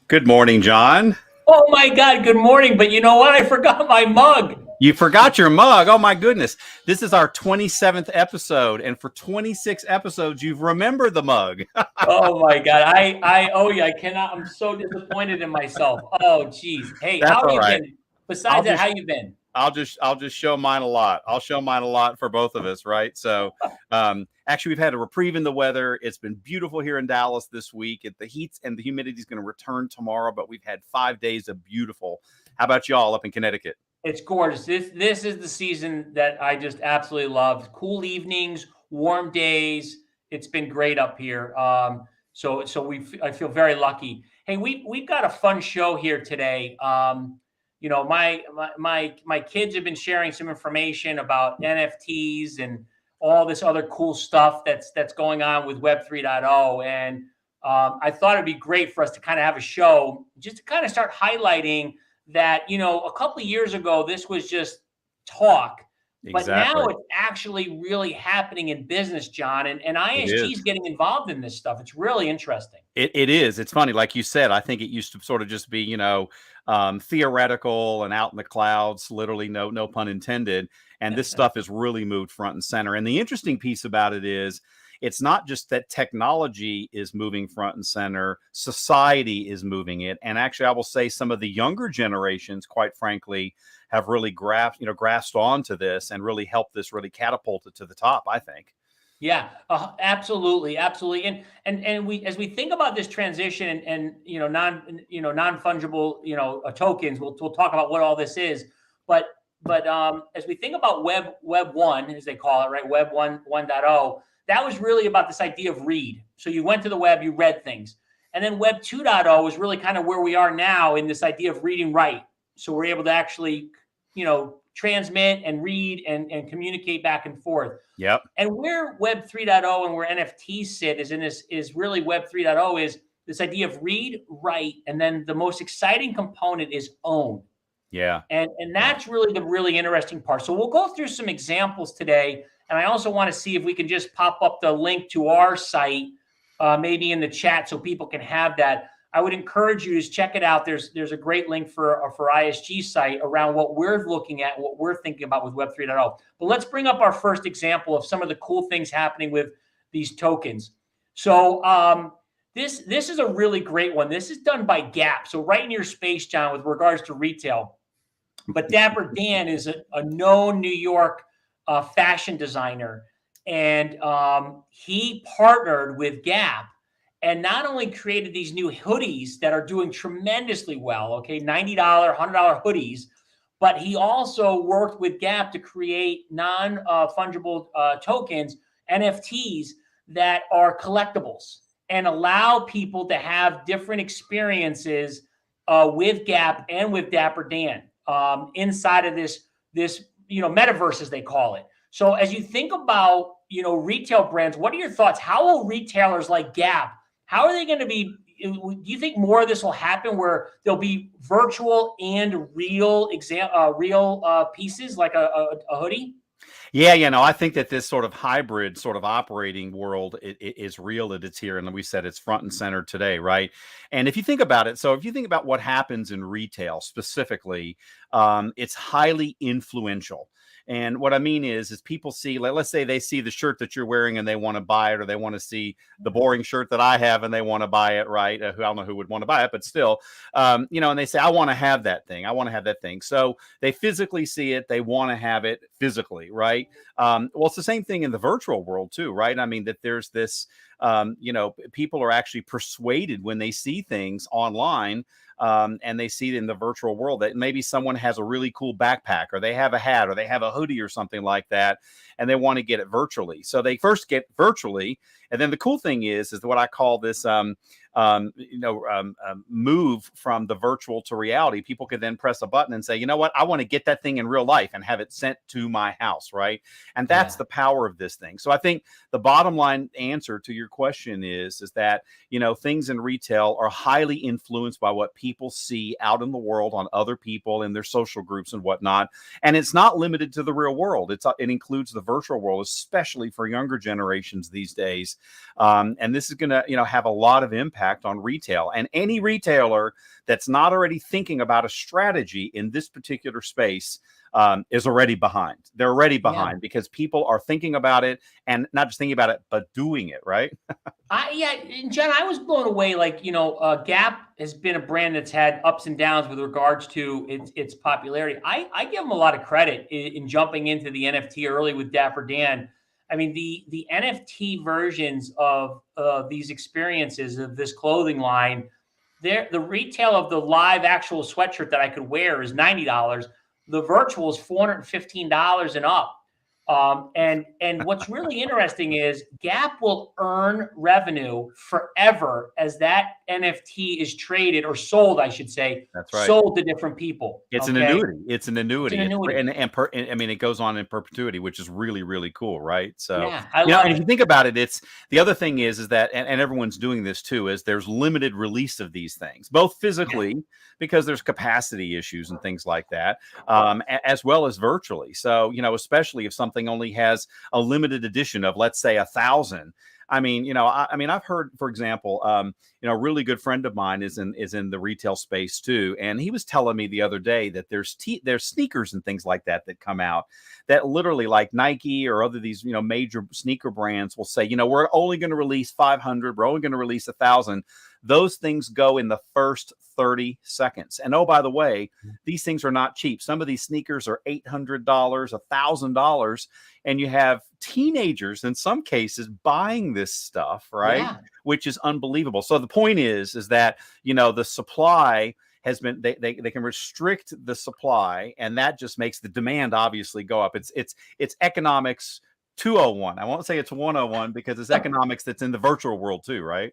Good morning, John. Oh my God, good morning. But you know what? I forgot my mug. You forgot your mug. Oh my goodness. This is our 27th episode. And for 26 episodes, you've remembered the mug. Oh my God. I owe you. I cannot. I'm so disappointed in myself. Oh, geez. Hey, That's how have all you right. been? Besides that, how you been? I'll just show mine a lot. I'll show mine a lot for both of us, right? So actually we've had a reprieve in the weather. It's been beautiful here in Dallas this week. The heat and the humidity is going to return tomorrow, but we've had 5 days of beautiful. How about y'all up in Connecticut? It's gorgeous. This is the season that I just absolutely love. Cool evenings, warm days. It's been great up here. So I feel very lucky. Hey, we've got a fun show here today. My kids have been sharing some information about NFTs and all this other cool stuff that's going on with Web 3.0. And I thought it'd be great for us to kind of have a show just to kind of start highlighting that, a couple of years ago, this was just talk, but now it's actually really happening in business, John, and ISG is getting involved in this stuff. It's really interesting. It is. It's funny. Like you said, I think it used to sort of just be, theoretical and out in the clouds, literally no pun intended. And this stuff has really moved front and center. And the interesting piece about it is, it's not just that technology is moving front and center, society is moving it. And actually, I will say some of the younger generations, quite frankly, have really grasped onto this and really helped this really catapult it to the top, I think. Yeah, absolutely. And we, as we think about this transition and non-fungible, tokens, we'll talk about what all this is. But as we think about Web 1, as they call it, right? Web 1.0, that was really about this idea of read. So you went to the web, you read things. And then Web 2.0 was really kind of where we are now in this idea of read and write. So we're able to actually, transmit and read and communicate back and forth. Yep. And where Web 3.0 and where NFTs sit is really Web 3.0 is this idea of read, write, and then the most exciting component is own. Yeah. And that's really the really interesting part. So we'll go through some examples today. And I also want to see if we can just pop up the link to our site, maybe in the chat, so people can have that. I would encourage you to check it out. There's a great link for ISG site around what we're looking at, what we're thinking about with Web 3.0. But let's bring up our first example of some of the cool things happening with these tokens. So this is a really great one. This is done by Gap. So right in your space, John, with regards to retail. But Dapper Dan is a known New York fashion designer, and he partnered with Gap and not only created these new hoodies that are doing tremendously well, okay, $90, $100 hoodies, but he also worked with Gap to create non-fungible tokens, NFTs, that are collectibles and allow people to have different experiences with Gap and with Dapper Dan inside of this metaverse, as they call it. So as you think about, retail brands, what are your thoughts? How will retailers like Gap, how are they going to be, do you think more of this will happen where there'll be virtual and real pieces like a hoodie? Yeah, I think that this sort of hybrid sort of operating world is real, that it's here. And we said it's front and center today, right? And if you think about it, so if you think about what happens in retail specifically, it's highly influential. And what I mean is people see, let's say they see the shirt that you're wearing and they want to buy it, or they want to see the boring shirt that I have and they want to buy it, right? I don't know who would want to buy it, but still, and they say, I want to have that thing. I want to have that thing. So they physically see it. They want to have it physically, right? Well, it's the same thing in the virtual world too, right? I mean, that there's this, people are actually persuaded when they see things online, and they see it in the virtual world, that maybe someone has a really cool backpack, or they have a hat, or they have a hoodie or something like that, and they want to get it virtually. So they first get virtually. And then the cool thing is what I call this, move from the virtual to reality. People can then press a button and say, you know what, I want to get that thing in real life and have it sent to my house, right? And that's the power of this thing. So I think the bottom line answer to your question is that, things in retail are highly influenced by what people see out in the world on other people in their social groups and whatnot. And it's not limited to the real world. It includes the virtual world, especially for younger generations these days. And this is going to, have a lot of impact impact on retail. And any retailer that's not already thinking about a strategy in this particular space is already behind. They're already behind because people are thinking about it, and not just thinking about it, but doing it, right? And John, I was blown away. Like, Gap has been a brand that's had ups and downs with regards to its popularity. I give them a lot of credit in jumping into the NFT early with Dapper Dan. I mean, the NFT versions of these experiences of this clothing line, the retail of the live actual sweatshirt that I could wear is $90. The virtual is $415 and up. And what's really interesting is Gap will earn revenue forever as that NFT is traded or sold, I should say. That's right. Sold to different people. It's an annuity. It's an annuity. It's an annuity. I mean, it goes on in perpetuity, which is really, really cool, right? So, yeah, I love it. If you think about it, it's the other thing is that, and everyone's doing this too, is there's limited release of these things, both physically because there's capacity issues and things like that, as well as virtually. So, especially if something only has a limited edition of, let's say, 1,000. I mean, I've heard, for example, a really good friend of mine is in the retail space too, and he was telling me the other day that there's sneakers and things like that come out that literally, like Nike or other these major sneaker brands will say, we're only going to release 500, we're only going to release 1,000. Those things go in the first 30 seconds. And oh, by the way, these things are not cheap. Some of these sneakers are $800, $1,000, and you have teenagers in some cases buying this stuff, right? Yeah. Which is unbelievable. So the point is that, the supply has been, they can restrict the supply, and that just makes the demand obviously go up. It's economics 201. I won't say it's 101 because it's economics that's in the virtual world too, right?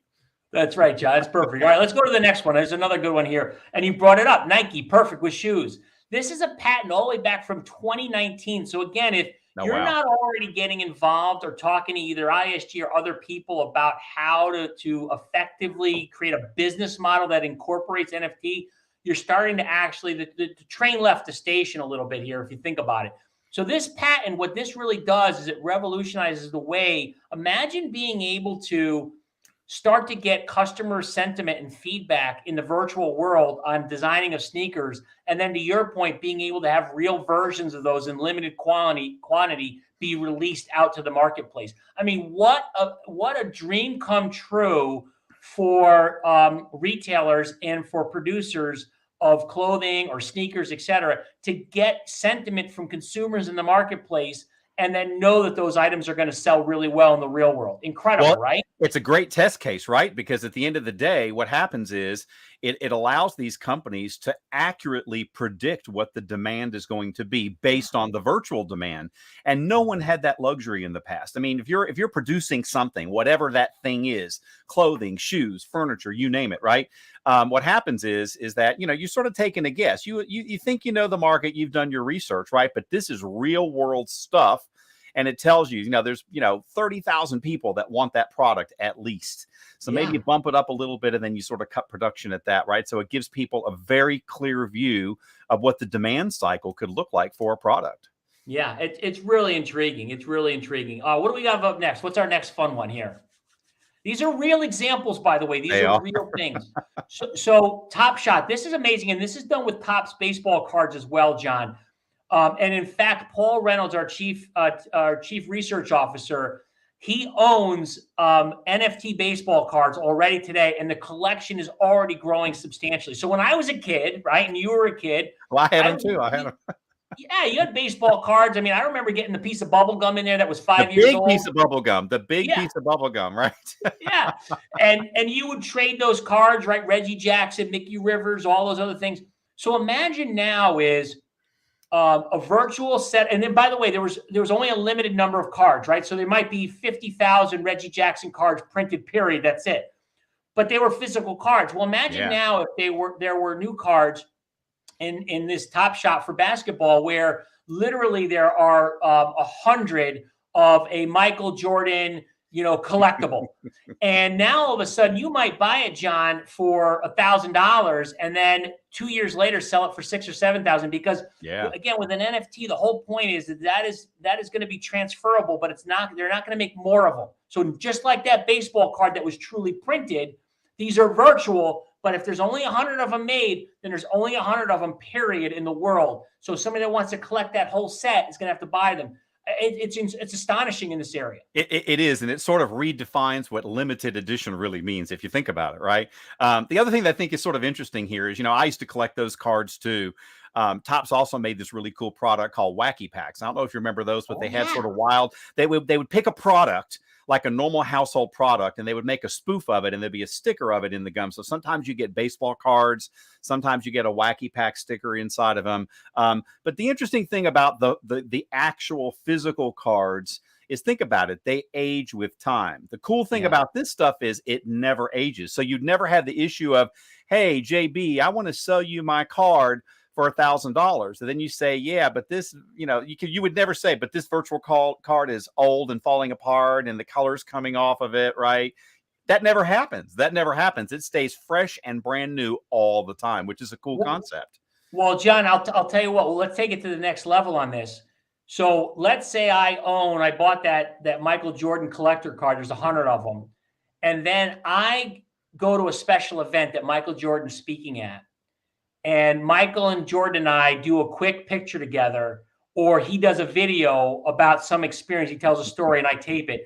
That's right, John. That's perfect. All right, let's go to the next one. There's another good one here. And you brought it up. Nike, perfect with shoes. This is a patent all the way back from 2019. So again, if you're not already getting involved or talking to either ISG or other people about how to effectively create a business model that incorporates NFT, you're starting to actually, the train left the station a little bit here, if you think about it. So this patent, what this really does is it revolutionizes the way, imagine being able to start to get customer sentiment and feedback in the virtual world on designing of sneakers. And then to your point, being able to have real versions of those in limited quantity be released out to the marketplace. I mean, what a dream come true for retailers and for producers of clothing or sneakers, et cetera, to get sentiment from consumers in the marketplace and then know that those items are going to sell really well in the real world. Incredible, right? It's a great test case, right? Because at the end of the day, what happens is it allows these companies to accurately predict what the demand is going to be based on the virtual demand. And no one had that luxury in the past. I mean, if you're producing something, whatever that thing is, clothing, shoes, furniture, you name it, right? What happens is that, you're sort of taking a guess. You think the market, you've done your research, right? But this is real world stuff. And it tells you, there's, 30,000 people that want that product at least. So maybe you bump it up a little bit and then you sort of cut production at that, right? So it gives people a very clear view of what the demand cycle could look like for a product. Yeah, it's really intriguing. It's really intriguing. What do we got up next? What's our next fun one here? These are real examples, by the way. These are real things. So Top Shot, this is amazing. And this is done with Topps baseball cards as well, John. And in fact, Paul Reynolds, our chief research officer, he owns NFT baseball cards already today, and the collection is already growing substantially. So when I was a kid, right, and you were a kid, well, I had them too. I had them. Yeah, you had baseball cards. I mean, I remember getting the piece of bubble gum in there that was 5 years old. Piece of bubble gum, the big piece of bubble gum, right? Yeah, and you would trade those cards, right? Reggie Jackson, Mickey Rivers, all those other things. So imagine now is a virtual set. And then, by the way, there was only a limited number of cards, right? So there might be 50,000 Reggie Jackson cards printed, period. That's it. But they were physical cards. Well, imagine now if there were new cards in this Top Shot for basketball, where literally there are 100 of a Michael Jordan, collectible. And now all of a sudden you might buy it, John, for $1,000 and then 2 years later sell it for $6,000 or $7,000 because again, with an NFT, the whole point is that is going to be transferable, but they're not going to make more of them. So just like that baseball card that was truly printed, These are virtual, but if there's only 100 of them made, then there's only 100 of them, period, in the world. So somebody that wants to collect that whole set is going to have to buy them. It's astonishing in this area. It is, and it sort of redefines what limited edition really means if you think about it, right? The other thing that I think is sort of interesting here is, I used to collect those cards too. Topps also made this really cool product called Wacky Packs. I don't know if you remember those, but they had sort of wild. They would pick a product like a normal household product, and they would make a spoof of it, and there'd be a sticker of it in the gum. So sometimes you get baseball cards, sometimes you get a Wacky Pack sticker inside of them. But the interesting thing about the actual physical cards is, think about it, they age with time. The cool thing about this stuff is it never ages. So you'd never have the issue of, hey, JB, I want to sell you my card for $1,000. And then you say, yeah, but this, you would never say, but this virtual card is old and falling apart and the color's coming off of it, right? That never happens. It stays fresh and brand new all the time, which is a cool concept. Well, John, I'll tell you what, let's take it to the next level on this. So let's say I bought that Michael Jordan collector card. There's 100 of them. And then I go to a special event that Michael Jordan's speaking at. And Michael and Jordan and I do a quick picture together, or he does a video about some experience. He tells a story and I tape it.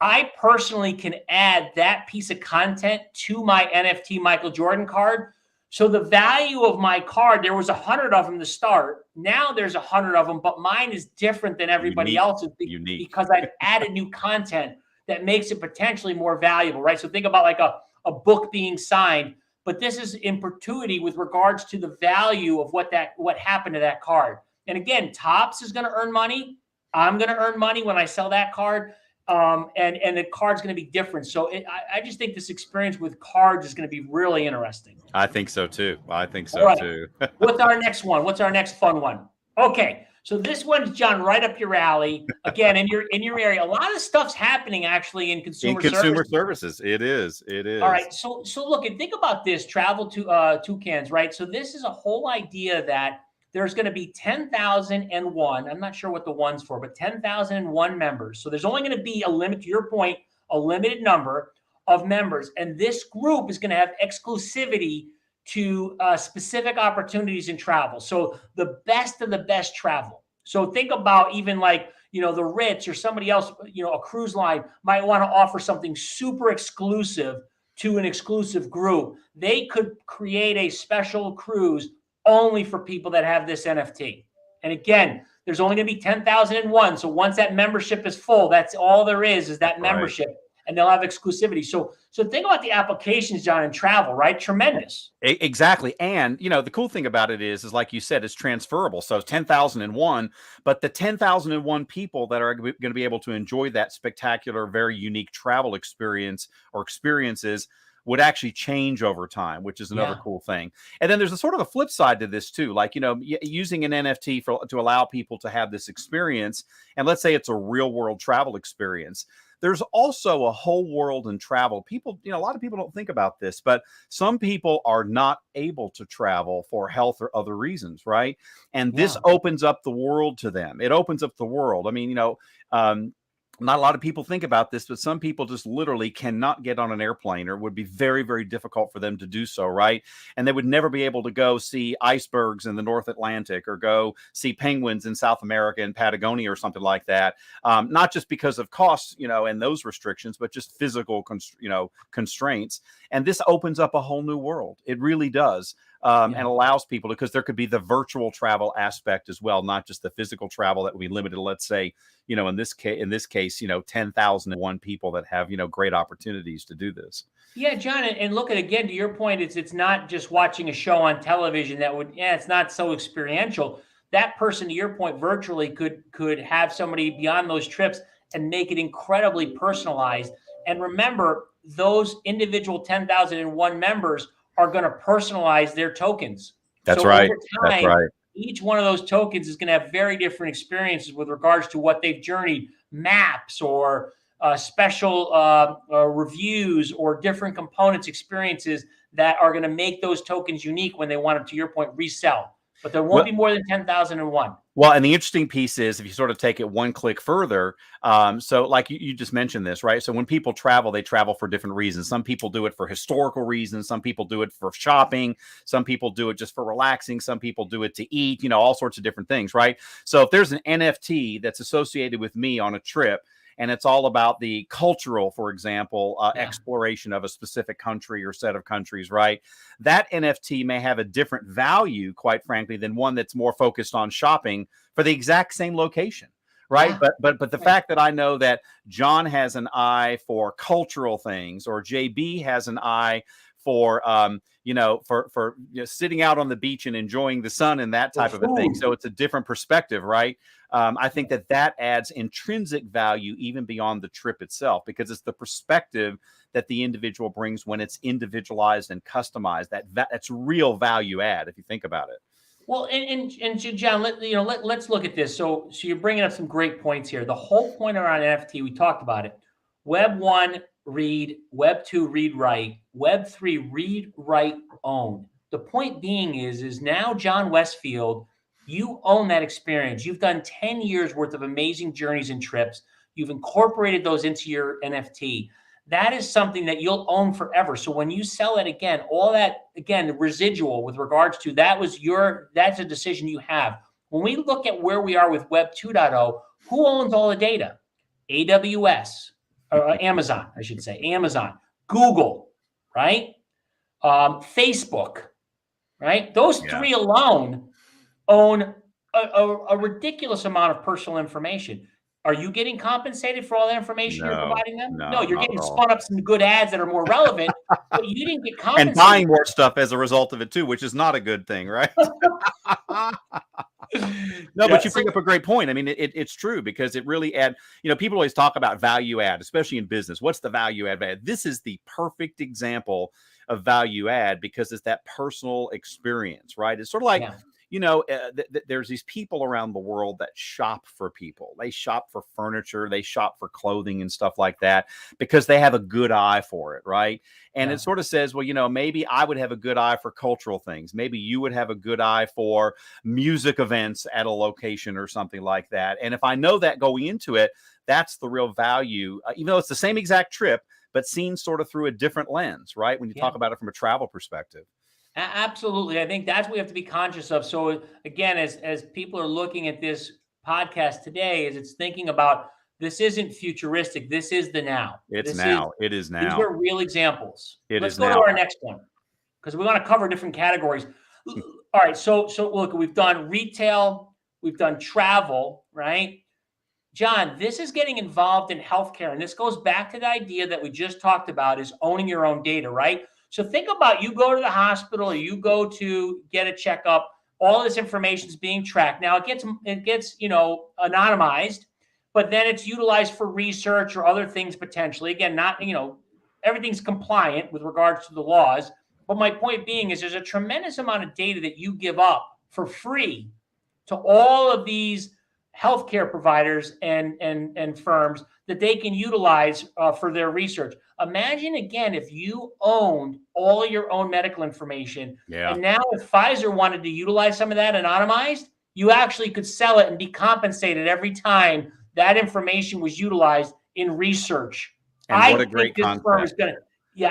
I personally can add that piece of content to my NFT Michael Jordan card. So the value of my card, there was 100 of them to start. Now there's 100 of them, but mine is different than everybody else's because I've added new content that makes it potentially more valuable, right? So think about like a book being signed. But this is in perpetuity with regards to the value of what happened to that card. And again, Topps is going to earn money. I'm going to earn money when I sell that card. And the card's going to be different. So I just think this experience with cards is going to be really interesting. I think so too. Too. What's our next one? What's our next fun one? Okay. So this one's, John, right up your alley. Again, in your area, a lot of stuff's happening actually in consumer services. It is. All right. So look, and think about this travel to toucans, right? So this is a whole idea that there's going to be 10,001. I'm not sure what the one's for, but 10,001 members. So there's only going to be to your point, a limited number of members. And this group is going to have exclusivity to specific opportunities in travel. So the best of the best travel. So think about even like, the Ritz or somebody else, a cruise line might want to offer something super exclusive to an exclusive group. They could create a special cruise only for people that have this NFT. And again, there's only going to be 10,001. So once that membership is full, that's all there is that membership. Right. And they'll have exclusivity. So think about the applications, John, in travel, right? Tremendous. Exactly. And, the cool thing about it is like you said, it's transferable. So it's 10,001, but the 10,001 people that are going to be able to enjoy that spectacular, very unique travel experience or experiences would actually change over time, which is another cool thing. And then there's a sort of a flip side to this too, like, using an NFT to allow people to have this experience. And let's say it's a real world travel experience. There's also a whole world in travel. People, a lot of people don't think about this, but some people are not able to travel for health or other reasons, right? And this opens up the world to them. It opens up the world. I mean, not a lot of people think about this, but some people just literally cannot get on an airplane, or it would be very, very difficult for them to do so, right? And they would never be able to go see icebergs in the North Atlantic or go see penguins in South America and Patagonia or something like that. Not just because of costs, and those restrictions, but just physical, constraints. And this opens up a whole new world. It really does. And allows people because there could be the virtual travel aspect as well, not just the physical travel that would be limited. Let's say, in this case, 10,001 people that have, great opportunities to do this. Yeah, John, and look at, again, to your point, it's not just watching a show on television it's not so experiential. That person, to your point, virtually could have somebody beyond those trips and make it incredibly personalized. And remember, those individual 10,001 members are going to personalize their tokens. That's right. That's right. Each one of those tokens is going to have very different experiences with regards to what they've journeyed, maps or special reviews or different components, experiences that are going to make those tokens unique when they want them, to your point, resell. but there won't Well, be more than 10,001. well, and the interesting piece is if you sort of take it one click further, so like you just mentioned this, right? So when people travel, they travel for different reasons. Some people do it for historical reasons. Some people do it for shopping. Some people do it just for relaxing. Some people do it to eat, all sorts of different things, right? So if there's an NFT that's associated with me on a trip, and it's all about the cultural, for example, exploration of a specific country or set of countries, right? That NFT may have a different value, quite frankly, than one that's more focused on shopping for the exact same location, right? Yeah. But the fact that I know that John has an eye for cultural things, or JB has an eye for sitting out on the beach and enjoying the sun and that type of a thing. So it's a different perspective, right? I think that adds intrinsic value even beyond the trip itself, because it's the perspective that the individual brings when it's individualized and customized. That's real value add if you think about it. Well, and John, let's look at this. So you're bringing up some great points here. The whole point around NFT, we talked about it. Web 1, read. Web 2, read, write. Web 3, read, write, own. The point being is now, John Westfield, you own that experience. You've done 10 years worth of amazing journeys and trips. You've incorporated those into your NFT. That is something that you'll own forever. So when you sell it again, all that, again, the residual with regards to that's a decision you have. When we look at where we are with Web 2.0, who owns all the data? AWS, or Amazon, I should say, Amazon, Google, right? Facebook, right? Those three alone own a ridiculous amount of personal information. Are you getting compensated for all the information you're providing them? No, you're getting spun up some good ads that are more relevant, but you didn't get compensated. And buying more stuff as a result of it too, which is not a good thing, right? No, but you bring up a great point. I mean, it's true, because it really people always talk about value add, especially in business. What's the value add? This is the perfect example of value add, because it's that personal experience, right? It's sort of like, there's these people around the world that shop for people. They shop for furniture, they shop for clothing and stuff like that, because they have a good eye for it, right? And it sort of says, well, maybe I would have a good eye for cultural things. Maybe you would have a good eye for music events at a location or something like that. And if I know that going into it, that's the real value, even though it's the same exact trip, but seen sort of through a different lens, right? When you talk about it from a travel perspective. Absolutely. I think that's what we have to be conscious of. So again, as people are looking at this podcast today, is it's thinking about, this isn't futuristic. This is the now. It is now. These are real examples. Let's go to our next one, because we want to cover different categories. All right. So look, we've done retail, we've done travel, right? John, this is getting involved in healthcare. And this goes back to the idea that we just talked about, is owning your own data, right? So think about, you go to the hospital, or you go to get a checkup, all this information is being tracked. Now it gets anonymized, but then it's utilized for research or other things potentially. Again, not, everything's compliant with regards to the laws. But my point being is, there's a tremendous amount of data that you give up for free to all of these healthcare providers and firms that they can utilize for their research. Imagine, again, if you owned all of your own medical information, and now if Pfizer wanted to utilize some of that anonymized, you actually could sell it and be compensated every time that information was utilized in research. And what a great concept.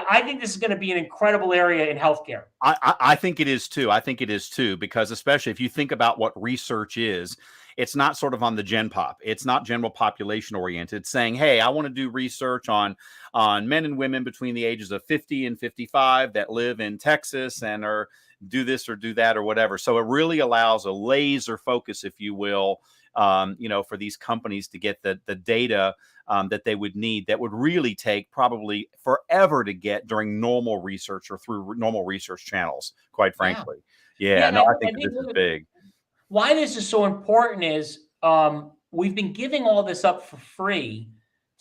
I think this is going to be an incredible area in healthcare. I think it is too, because especially if you think about what research is, it's not sort of on the gen pop. It's not general population oriented. It's saying, hey, I want to do research on men and women between the ages of 50 and 55 that live in Texas and are do this or do that or whatever. So it really allows a laser focus, if you will, for these companies to get the data that they would need, that would really take probably forever to get during normal research or through normal research channels, quite frankly. I think this is big. Why this is so important is we've been giving all this up for free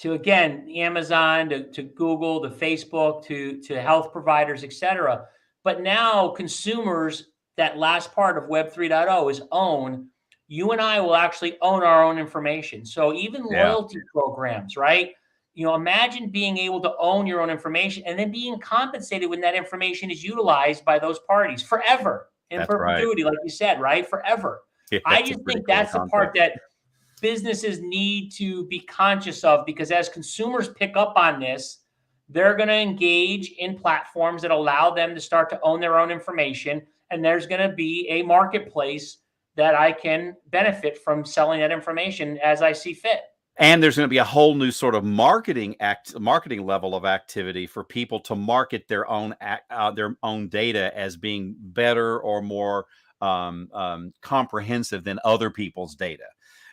to, again, Amazon, to Google, to Facebook, to health providers, et cetera. But now consumers, that last part of Web 3.0 is own. You and I will actually own our own information. So even loyalty programs, right? Imagine being able to own your own information and then being compensated when that information is utilized by those parties forever. in That's right. perpetuity, like you said, right? Forever. Yeah, I that's a just pretty think cool that's the part concept. that businesses need to be conscious of, because as consumers pick up on this, they're going to engage in platforms that allow them to start to own their own information. And there's going to be a marketplace that I can benefit from selling that information as I see fit. And there's going to be a whole new sort of marketing level of activity for people to market their own data as being better or more comprehensive than other people's data.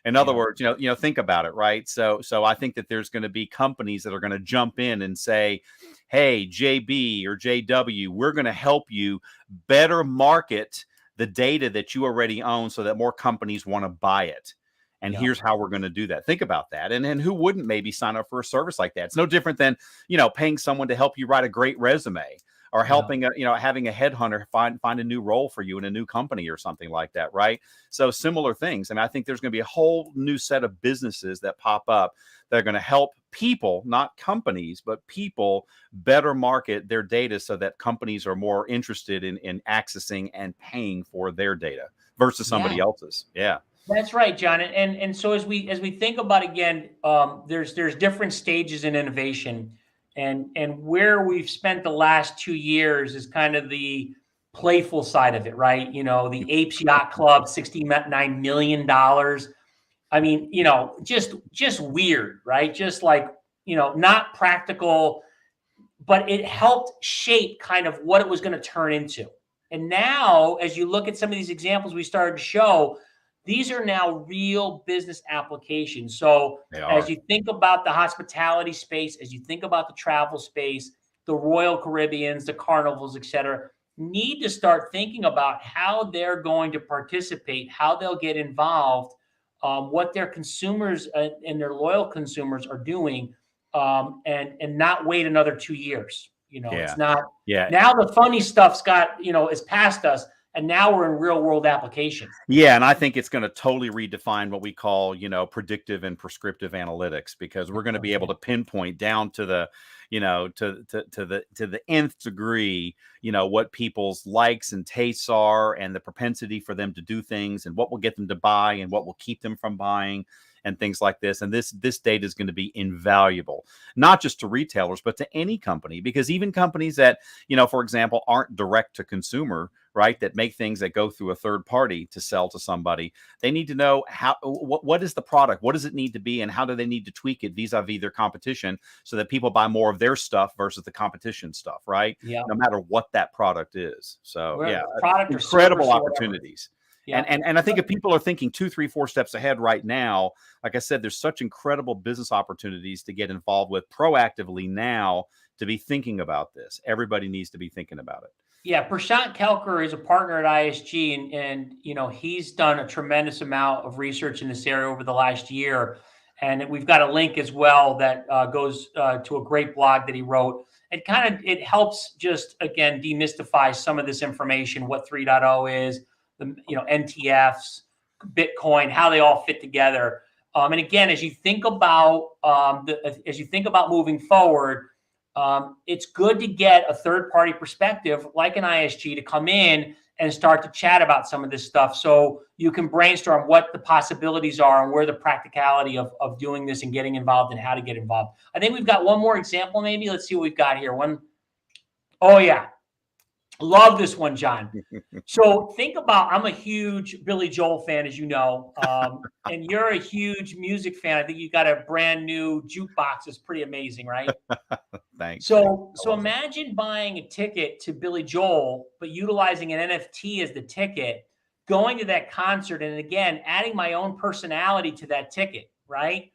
In other Yeah. words, think about it, right? So I think that there's going to be companies that are going to jump in and say, "Hey, JB or JW, we're going to help you better market the data that you already own, so that more companies want to buy it. And Yeah. here's how we're going to do that." Think about that. And who wouldn't maybe sign up for a service like that? It's no different than, paying someone to help you write a great resume, or helping, having a headhunter find a new role for you in a new company or something like that, right? So similar things. I think there's going to be a whole new set of businesses that pop up that are going to help people, not companies, but people better market their data so that companies are more interested in accessing and paying for their data versus somebody Yeah. else's. Yeah. That's right, John. And so as we think about, again, there's different stages in innovation, and where we've spent the last 2 years is kind of the playful side of it, right? The Apes Yacht Club, $69 million. I mean, just weird, right? Just like, not practical, but it helped shape kind of what it was going to turn into. And now, as you look at some of these examples we started to show, these are now real business applications. So They as are. you think about the hospitality space, as you think about the travel space, the Royal Caribbeans, the carnivals, et cetera, need to start thinking about how they're going to participate, how they'll get involved, what their consumers and their loyal consumers are doing, and not wait another 2 years. Yeah. It's not Yeah. now the funny stuff's got, is past us, and now we're in real world application. Yeah, and I think it's going to totally redefine what we call, predictive and prescriptive analytics, because we're going to be able to pinpoint down to the, to the nth degree, what people's likes and tastes are, and the propensity for them to do things, and what will get them to buy, and what will keep them from buying, and things like this. And this data is going to be invaluable, not just to retailers, but to any company, because even companies that, for example, aren't direct to consumer, right, that make things that go through a third party to sell to somebody, they need to know what is the product, what does it need to be, and how do they need to tweak it vis-a-vis their competition, so that people buy more of their stuff versus the competition stuff, right? Yeah. No matter what that product is. So Where yeah, product or incredible service or whatever. opportunities. Yeah. And I think if people are thinking 2, 3, 4 steps ahead right now, like I said, there's such incredible business opportunities to get involved with proactively now, to be thinking about this. Everybody needs to be thinking about it. Yeah, Prashant Kelkar is a partner at ISG, and he's done a tremendous amount of research in this area over the last year. And we've got a link as well that goes to a great blog that he wrote. It helps just, again, demystify some of this information, what 3.0 is, the NTFs, Bitcoin, how they all fit together. And again, as you think about moving forward, it's good to get a third-party perspective like an ISG to come in and start to chat about some of this stuff, so you can brainstorm what the possibilities are and where the practicality of doing this and getting involved and how to get involved. I think we've got one more example, maybe. Let's see what we've got here. Oh, yeah. Love this one, John. So think about, I'm a huge Billy Joel fan, as you know, and you're a huge music fan. I think you got a brand new jukebox. It's pretty amazing, right? Thanks. So imagine buying a ticket to Billy Joel, but utilizing an NFT as the ticket, going to that concert, and again, adding my own personality to that ticket, right?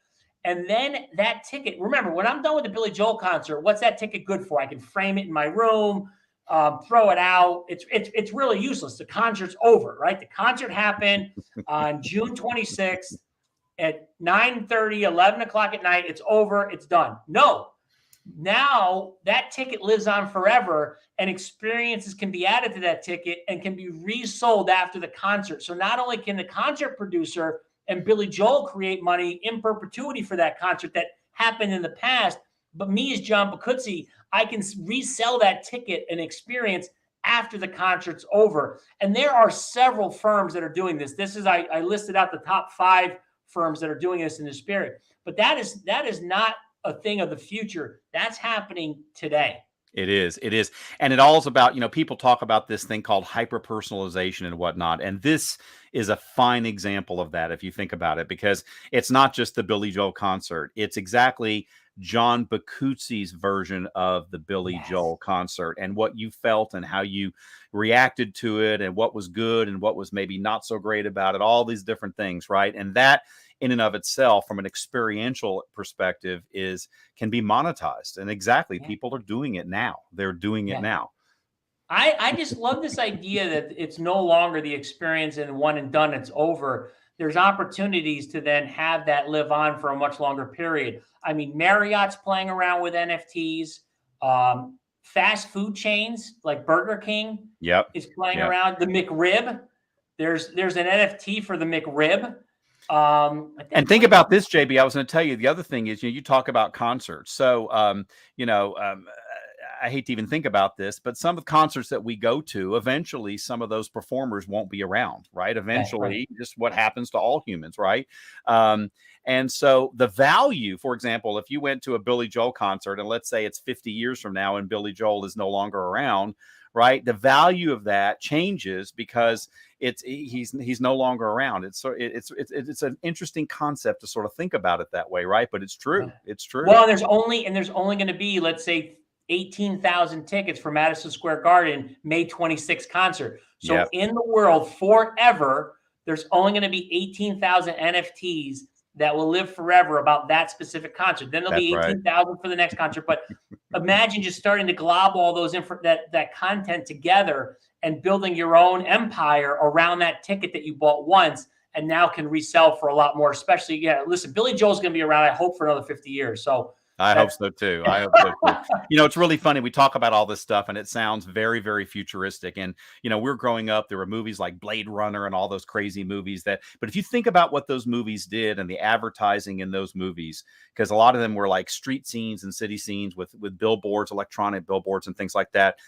And then that ticket, remember, when I'm done with the Billy Joel concert, what's that ticket good for? I can frame it in my room, throw it out. It's really useless. The concert's over, right? The concert happened on June 26th at 9:30, 11 o'clock at night. It's over. It's done. No. Now that ticket lives on forever, and experiences can be added to that ticket and can be resold after the concert. So not only can the concert producer and Billy Joel create money in perpetuity for that concert that happened in the past, but me as John Boccuzzi, I can resell that ticket and experience after the concert's over. And there are several firms that are doing this. I listed out the top 5 firms that are doing this in the spirit. But that is not a thing of the future. That's happening today. It is. And it all is about, people talk about this thing called hyper personalization and whatnot. And this is a fine example of that, if you think about it, because it's not just the Billy Joel concert. It's exactly John Boccuzzi's version of the Billy Joel concert, and what you felt and how you reacted to it and what was good and what was maybe not so great about it, all these different things, right? And that in and of itself, from an experiential perspective, can be monetized. And exactly, people are doing it now. They're doing it now. I just love this idea that it's no longer the experience and one and done, it's over. There's opportunities to then have that live on for a much longer period. I mean, Marriott's playing around with NFTs. Fast food chains like Burger King is playing around. The McRib, there's an NFT for the McRib. And think about this, JB. I was going to tell you, the other thing is, you talk about concerts. So, I hate to even think about this, but some of the concerts that we go to, eventually some of those performers won't be around, right? Eventually, just what happens to all humans, right? And so the value, for example, if you went to a Billy Joel concert, and let's say it's 50 years from now and Billy Joel is no longer around, right? The value of that changes because he's no longer around. It's an interesting concept to sort of think about it that way, right? But it's true. It's true. Well, there's only going to be, let's say, 18,000 tickets for Madison Square Garden May 26th concert. So in the world forever, there's only going to be 18,000 NFTs that will live forever about that specific concert. Then there'll be 18,000 for the next concert. But imagine just starting to glob all those that content together and building your own empire around that ticket that you bought once and now can resell for a lot more. Especially, listen, Billy Joel's going to be around, I hope, for another 50 years. So I hope so too. It's really funny. We talk about all this stuff and it sounds very, very futuristic. And, we're growing up, there were movies like Blade Runner and all those crazy movies but if you think about what those movies did and the advertising in those movies, because a lot of them were like street scenes and city scenes with billboards, electronic billboards and things like that.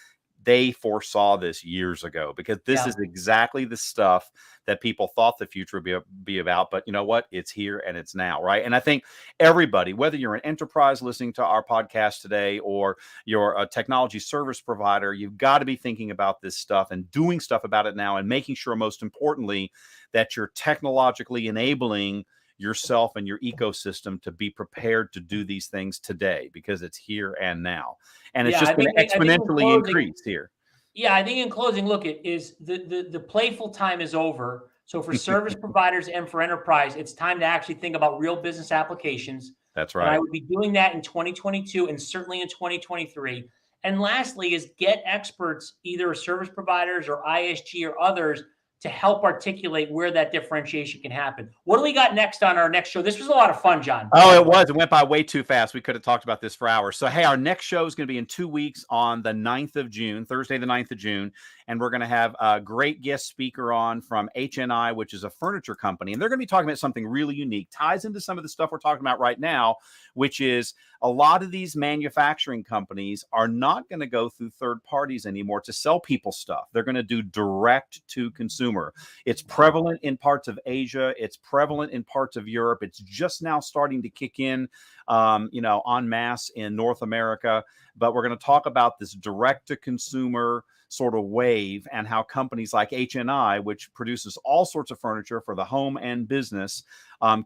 They foresaw this years ago, because this is exactly the stuff that people thought the future would be about. But you know what? It's here and it's now, right? And I think everybody, whether you're an enterprise listening to our podcast today or you're a technology service provider, you've got to be thinking about this stuff and doing stuff about it now, and making sure, most importantly, that you're technologically enabling yourself and your ecosystem to be prepared to do these things today, because it's here and now. And it's just going to exponentially increase here. Yeah, I think in closing, look, it is the playful time is over. So for service providers and for enterprise, it's time to actually think about real business applications. That's right. And I would be doing that in 2022 and certainly in 2023. And lastly is get experts, either service providers or ISG or others, to help articulate where that differentiation can happen. What do we got next on our next show? This was a lot of fun, John. Oh, it was. It went by way too fast. We could have talked about this for hours. So, hey, our next show is going to be in 2 weeks on the 9th of June, Thursday, the 9th of June. And we're going to have a great guest speaker on from HNI, which is a furniture company. And they're going to be talking about something really unique, ties into some of the stuff we're talking about right now, which is a lot of these manufacturing companies are not going to go through third parties anymore to sell people stuff. They're going to do direct to consumer. It's prevalent in parts of Asia. It's prevalent in parts of Europe. It's just now starting to kick in, en masse in North America. But we're going to talk about this direct to consumer sort of wave, and how companies like HNI, which produces all sorts of furniture for the home and business,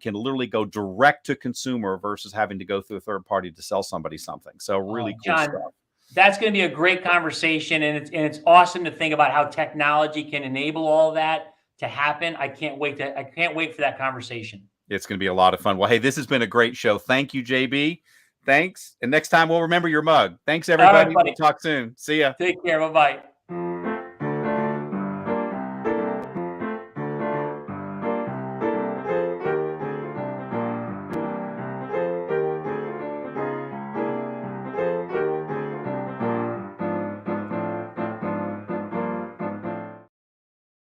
can literally go direct to consumer versus having to go through a third party to sell somebody something. So really cool John, stuff. That's going to be a great conversation, and it's awesome to think about how technology can enable all that to happen. I can't wait for that conversation. It's going to be a lot of fun. Well, hey, this has been a great show. Thank you, JB. Thanks. And next time we'll remember your mug. Thanks, everybody. We'll talk soon. See ya. Take care. Bye-bye.